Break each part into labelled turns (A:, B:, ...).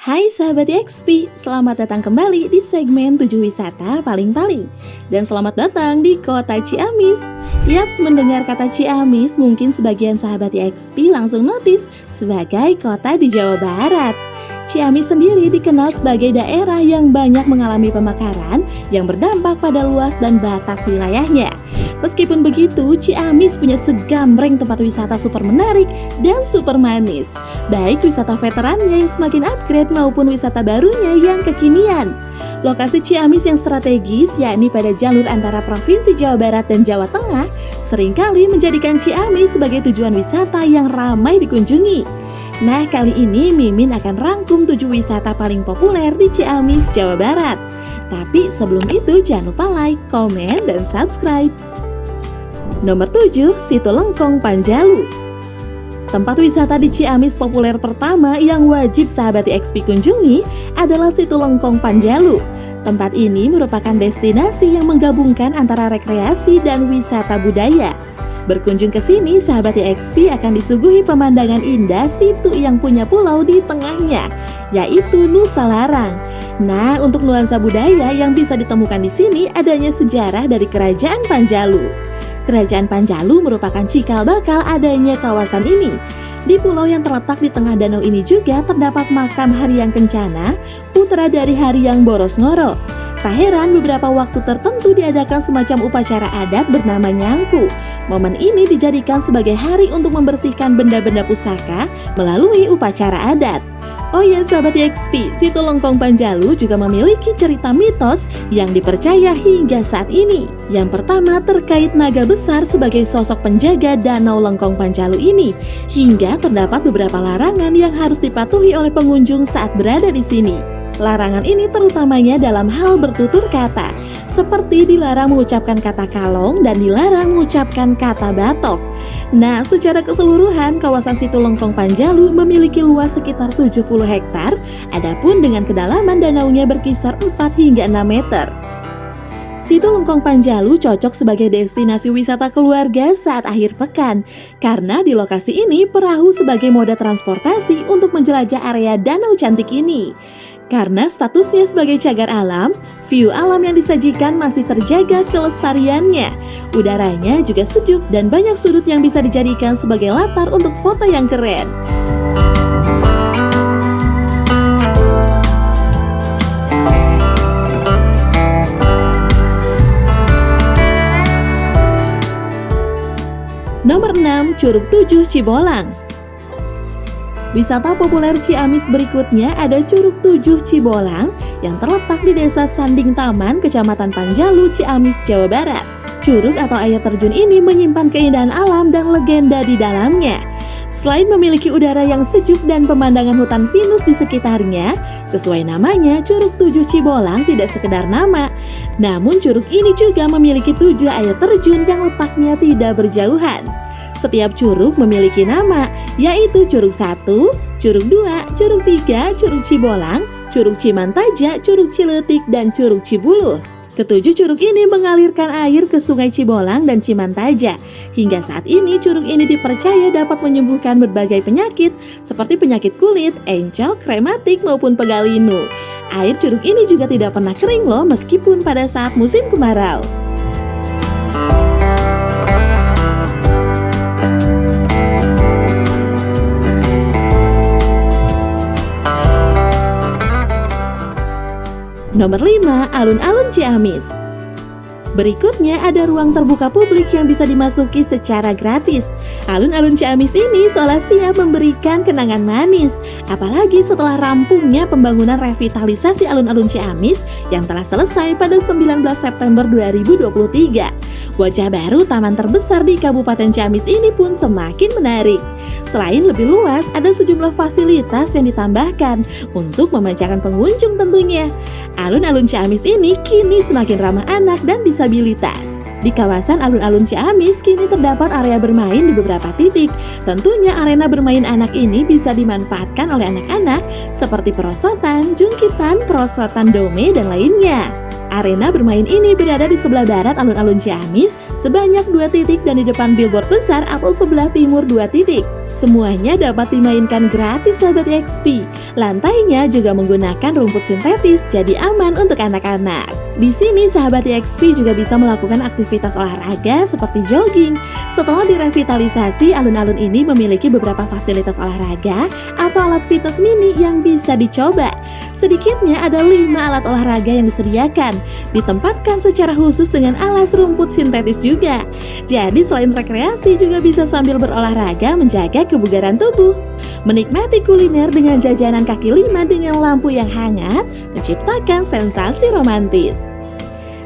A: Hai sahabat XP, selamat datang kembali di segmen 7 wisata paling-paling. Dan selamat datang di kota Ciamis. Yaps, mendengar kata Ciamis, mungkin sebagian sahabat XP langsung notice sebagai kota di Jawa Barat. Ciamis sendiri dikenal sebagai daerah yang banyak mengalami pemekaran yang berdampak pada luas dan batas wilayahnya. Meskipun begitu, Ciamis punya segambreng tempat wisata super menarik dan super manis. Baik wisata veterannya yang semakin upgrade maupun wisata barunya yang kekinian. Lokasi Ciamis yang strategis, yakni pada jalur antara Provinsi Jawa Barat dan Jawa Tengah, seringkali menjadikan Ciamis sebagai tujuan wisata yang ramai dikunjungi. Nah, kali ini Mimin akan rangkum 7 wisata paling populer di Ciamis, Jawa Barat. Tapi sebelum itu jangan lupa like, komen, dan subscribe. Nomor 7, Situ Lengkong Panjalu. Tempat wisata di Ciamis populer pertama yang wajib sahabat XP kunjungi adalah Situ Lengkong Panjalu. Tempat ini merupakan destinasi yang menggabungkan antara rekreasi dan wisata budaya. Berkunjung ke sini, sahabat XP akan disuguhi pemandangan indah situ yang punya pulau di tengahnya, yaitu Nusa Larang. Nah, untuk nuansa budaya yang bisa ditemukan di sini adanya sejarah dari Kerajaan Panjalu. Kerajaan Panjalu merupakan cikal bakal adanya kawasan ini. Di pulau yang terletak di tengah danau ini juga terdapat makam Haryang Kencana, putra dari Haryang Borosngoro. Tak heran beberapa waktu tertentu diadakan semacam upacara adat bernama Nyangku. Momen ini dijadikan sebagai hari untuk membersihkan benda-benda pusaka melalui upacara adat. Oh ya sahabat XP, Situ Lengkong Panjalu juga memiliki cerita mitos yang dipercaya hingga saat ini. Yang pertama terkait naga besar sebagai sosok penjaga Danau Lengkong Panjalu ini, hingga terdapat beberapa larangan yang harus dipatuhi oleh pengunjung saat berada di sini. Larangan ini terutamanya dalam hal bertutur kata, seperti dilarang mengucapkan kata kalong dan dilarang mengucapkan kata batok. Nah, secara keseluruhan, kawasan Situ Lengkong Panjalu memiliki luas sekitar 70 hektar, adapun dengan kedalaman danaunya berkisar 4 hingga 6 meter. Situ Lengkong Panjalu cocok sebagai destinasi wisata keluarga saat akhir pekan, karena di lokasi ini perahu sebagai moda transportasi untuk menjelajah area danau cantik ini. Karena statusnya sebagai cagar alam, view alam yang disajikan masih terjaga kelestariannya. Udaranya juga sejuk dan banyak sudut yang bisa dijadikan sebagai latar untuk foto yang keren. Nomor 6, Curug 7 Cibolang. Wisata populer Ciamis berikutnya ada Curug 7 Cibolang yang terletak di Desa Sanding Taman, Kecamatan Panjalu, Ciamis, Jawa Barat. Curug atau air terjun ini menyimpan keindahan alam dan legenda di dalamnya. Selain memiliki udara yang sejuk dan pemandangan hutan pinus di sekitarnya, sesuai namanya, Curug 7 Cibolang tidak sekedar nama. Namun curug ini juga memiliki 7 air terjun yang letaknya tidak berjauhan. Setiap curug memiliki nama, yaitu Curug 1, Curug 2, Curug 3, Curug Cibolang, Curug Cimantaja, Curug Ciletik, dan Curug Cibuluh. Ketujuh curug ini mengalirkan air ke Sungai Cibolang dan Cimantaja. Hingga saat ini, curug ini dipercaya dapat menyembuhkan berbagai penyakit seperti penyakit kulit, encok, rematik, maupun pegalinu. Air curug ini juga tidak pernah kering loh meskipun pada saat musim kemarau. Nomor 5, Alun-alun Ciamis. Berikutnya ada ruang terbuka publik yang bisa dimasuki secara gratis. Alun-alun Ciamis ini seolah siap memberikan kenangan manis, apalagi setelah rampungnya pembangunan revitalisasi alun-alun Ciamis yang telah selesai pada 19 September 2023. Wajah baru taman terbesar di Kabupaten Ciamis ini pun semakin menarik. Selain lebih luas, ada sejumlah fasilitas yang ditambahkan untuk memanjakan pengunjung tentunya. Alun-alun Ciamis ini kini semakin ramah anak dan disabilitas. Di kawasan alun-alun Ciamis kini terdapat area bermain di beberapa titik. Tentunya arena bermain anak ini bisa dimanfaatkan oleh anak-anak seperti perosotan, jungkitan, perosotan dome, dan lainnya. Arena bermain ini berada di sebelah barat alun-alun Ciamis sebanyak 2 titik dan di depan billboard besar atau sebelah timur 2 titik. Semuanya dapat dimainkan gratis sahabat EXP. Lantainya juga menggunakan rumput sintetis jadi aman untuk anak-anak. Di sini sahabat EXP juga bisa melakukan aktivitas olahraga seperti jogging. Setelah direvitalisasi, alun-alun ini memiliki beberapa fasilitas olahraga atau alat fitness mini yang bisa dicoba. Sedikitnya ada 5 alat olahraga yang disediakan, ditempatkan secara khusus dengan alas rumput sintetis juga. Jadi selain rekreasi juga bisa sambil berolahraga menjaga kebugaran tubuh. Menikmati kuliner dengan jajanan kaki lima dengan lampu yang hangat menciptakan sensasi romantis.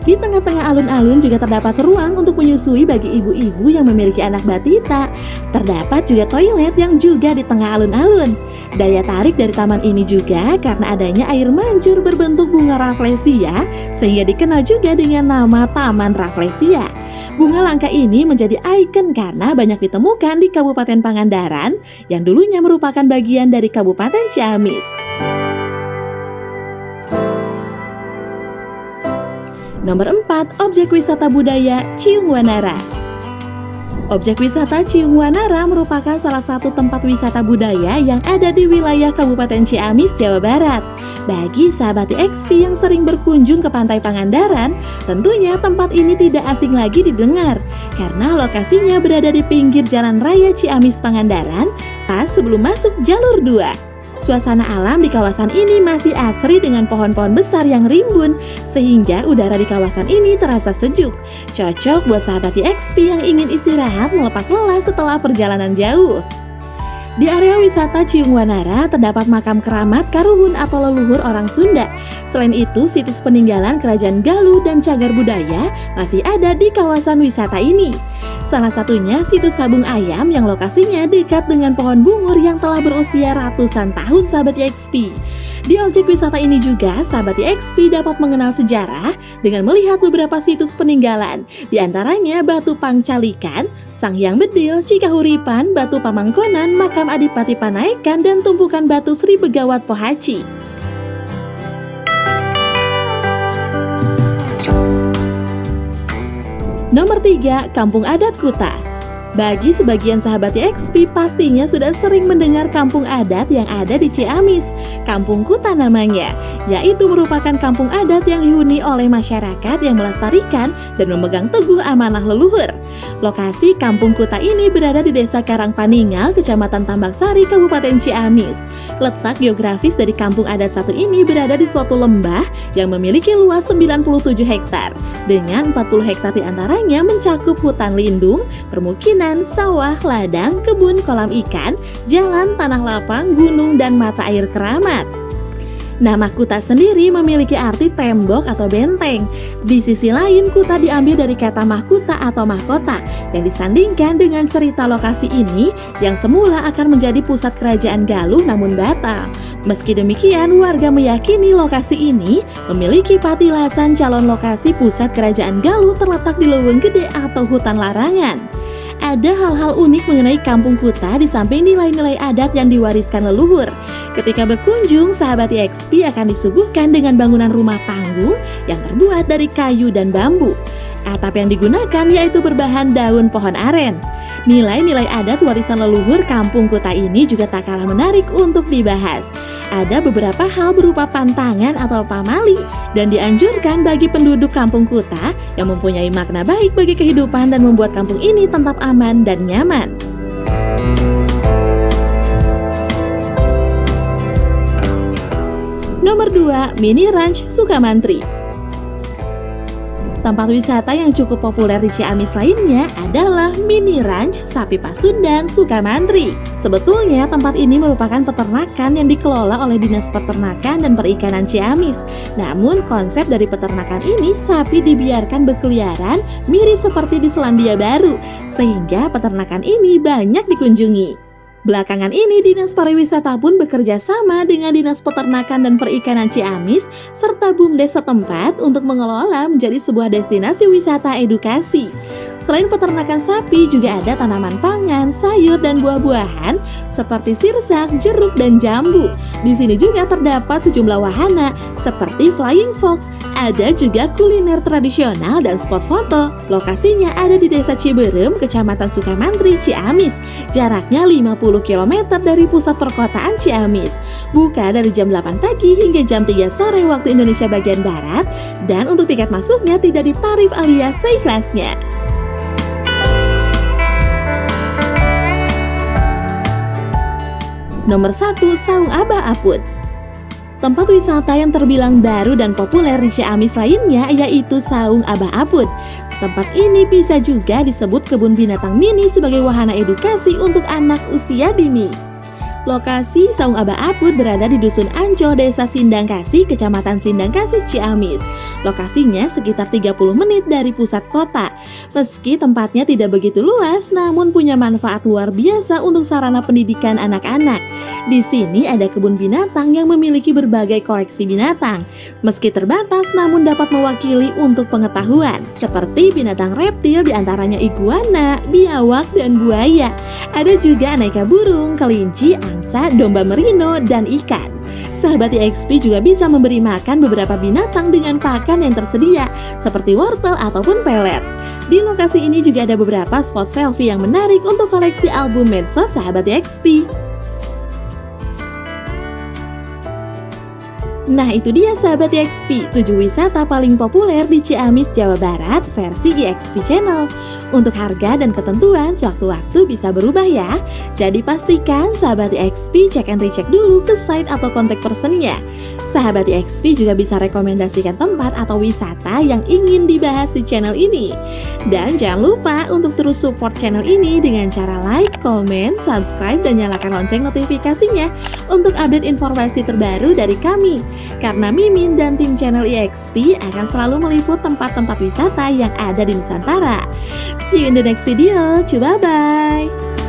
A: Di tengah-tengah alun-alun juga terdapat ruang untuk menyusui bagi ibu-ibu yang memiliki anak batita. Terdapat juga toilet yang juga di tengah alun-alun. Daya tarik dari taman ini juga karena adanya air mancur berbentuk bunga rafflesia, sehingga dikenal juga dengan nama Taman Rafflesia. Bunga langka ini menjadi ikon karena banyak ditemukan di Kabupaten Pangandaran yang dulunya merupakan bagian dari Kabupaten Ciamis. Nomor 4, objek wisata budaya Ciung Wanara. Objek wisata Ciung Wanara merupakan salah satu tempat wisata budaya yang ada di wilayah Kabupaten Ciamis, Jawa Barat. Bagi sahabat EXP yang sering berkunjung ke Pantai Pangandaran, tentunya tempat ini tidak asing lagi didengar karena lokasinya berada di pinggir Jalan Raya Ciamis Pangandaran pas sebelum masuk jalur 2. Suasana alam di kawasan ini masih asri dengan pohon-pohon besar yang rimbun, sehingga udara di kawasan ini terasa sejuk. Cocok buat sahabat EXP yang ingin istirahat melepas lelah setelah perjalanan jauh. Di area wisata Ciung Wanara terdapat makam keramat karuhun atau leluhur orang Sunda. Selain itu, situs peninggalan kerajaan Galuh dan cagar budaya masih ada di kawasan wisata ini. Salah satunya situs Sabung Ayam yang lokasinya dekat dengan pohon bungur yang telah berusia ratusan tahun sahabat EXP. Di objek wisata ini juga sahabat EXP dapat mengenal sejarah dengan melihat beberapa situs peninggalan, di antaranya Batu Pangcalikan, Sang Hyang Bedil, Cikahuripan, Batu Pamangkonan, Makam Adipati Panaikan, dan tumpukan batu Sri Begawat Pohaci. Nomor 3, Kampung Adat Kuta. Bagi sebagian sahabat EXP pastinya sudah sering mendengar kampung adat yang ada di Ciamis. Kampung Kuta namanya, yaitu merupakan kampung adat yang dihuni oleh masyarakat yang melestarikan dan memegang teguh amanah leluhur. Lokasi Kampung Kuta ini berada di Desa Karangpaningal, Kecamatan Tambaksari, Kabupaten Ciamis. Letak geografis dari kampung adat satu ini berada di suatu lembah yang memiliki luas 97 hektar. Dengan 40 hektar diantaranya mencakup hutan lindung, permukiman, sawah, ladang, kebun, kolam ikan, jalan, tanah lapang, gunung, dan mata air keramat. Nama Kuta sendiri memiliki arti tembok atau benteng. Di sisi lain, Kuta diambil dari kata mahkota atau mahkota yang disandingkan dengan cerita lokasi ini yang semula akan menjadi pusat kerajaan Galuh namun batal. Meski demikian, warga meyakini lokasi ini memiliki patilasan calon lokasi pusat kerajaan Galuh terletak di Leuweung Gede atau hutan larangan. Ada hal-hal unik mengenai Kampung Kuta di samping nilai-nilai adat yang diwariskan leluhur. Ketika berkunjung, sahabat EXP akan disuguhkan dengan bangunan rumah panggung yang terbuat dari kayu dan bambu. Atap yang digunakan yaitu berbahan daun pohon aren. Nilai-nilai adat warisan leluhur Kampung Kuta ini juga tak kalah menarik untuk dibahas. Ada beberapa hal berupa pantangan atau pamali dan dianjurkan bagi penduduk Kampung Kuta yang mempunyai makna baik bagi kehidupan dan membuat kampung ini tetap aman dan nyaman. Nomor 2, Mini Ranch Sukamantri. Tempat wisata yang cukup populer di Ciamis lainnya adalah Mini Ranch Sapi Pasundan Sukamantri. Sebetulnya tempat ini merupakan peternakan yang dikelola oleh Dinas Peternakan dan Perikanan Ciamis. Namun konsep dari peternakan ini sapi dibiarkan berkeliaran mirip seperti di Selandia Baru, sehingga peternakan ini banyak dikunjungi. Belakangan ini Dinas Pariwisata pun bekerja sama dengan Dinas Peternakan dan Perikanan Ciamis serta BUMDes setempat untuk mengelola menjadi sebuah destinasi wisata edukasi. Selain peternakan sapi, juga ada tanaman pangan, sayur, dan buah-buahan seperti sirsak, jeruk, dan jambu. Di sini juga terdapat sejumlah wahana seperti flying fox, Ada juga kuliner tradisional dan spot foto. Lokasinya ada di Desa Ciberem, Kecamatan Sukamantri, Ciamis. Jaraknya 50 km dari pusat perkotaan Ciamis. Buka dari jam 8 pagi hingga jam 3 sore waktu Indonesia bagian Barat. Dan untuk tiket masuknya tidak ditarif alias seikhlasnya. Nomor 1, Saung Abah Aput. Tempat wisata yang terbilang baru dan populer di Ciamis lainnya yaitu Saung Abah Aput. Tempat ini bisa juga disebut kebun binatang mini sebagai wahana edukasi untuk anak usia dini. Lokasi Saung Abah Aput berada di Dusun Ancol, Desa Sindangkasih, Kecamatan Sindangkasih, Ciamis. Lokasinya sekitar 30 menit dari pusat kota. Meski tempatnya tidak begitu luas, namun punya manfaat luar biasa untuk sarana pendidikan anak-anak. Di sini ada kebun binatang yang memiliki berbagai koleksi binatang. Meski terbatas, namun dapat mewakili untuk pengetahuan. Seperti binatang reptil diantaranya iguana, biawak, dan buaya. Ada juga aneka burung, kelinci, angsa, domba merino, dan ikan. Sahabat EXP juga bisa memberi makan beberapa binatang dengan pakan yang tersedia, seperti wortel ataupun pelet. Di lokasi ini juga ada beberapa spot selfie yang menarik untuk koleksi album medsos sahabat EXP. Nah itu dia sahabat EXP, 7 wisata paling populer di Ciamis, Jawa Barat versi EXP Channel. Untuk harga dan ketentuan sewaktu-waktu bisa berubah ya. Jadi pastikan sahabat EXP cek and recheck dulu ke site atau kontak personnya. Sahabat EXP juga bisa rekomendasikan tempat atau wisata yang ingin dibahas di channel ini. Dan jangan lupa untuk terus support channel ini dengan cara like, komen, subscribe, dan nyalakan lonceng notifikasinya untuk update informasi terbaru dari kami. Karena Mimin dan tim channel EXP akan selalu meliput tempat-tempat wisata yang ada di Nusantara. See you in the next video. Bye-bye.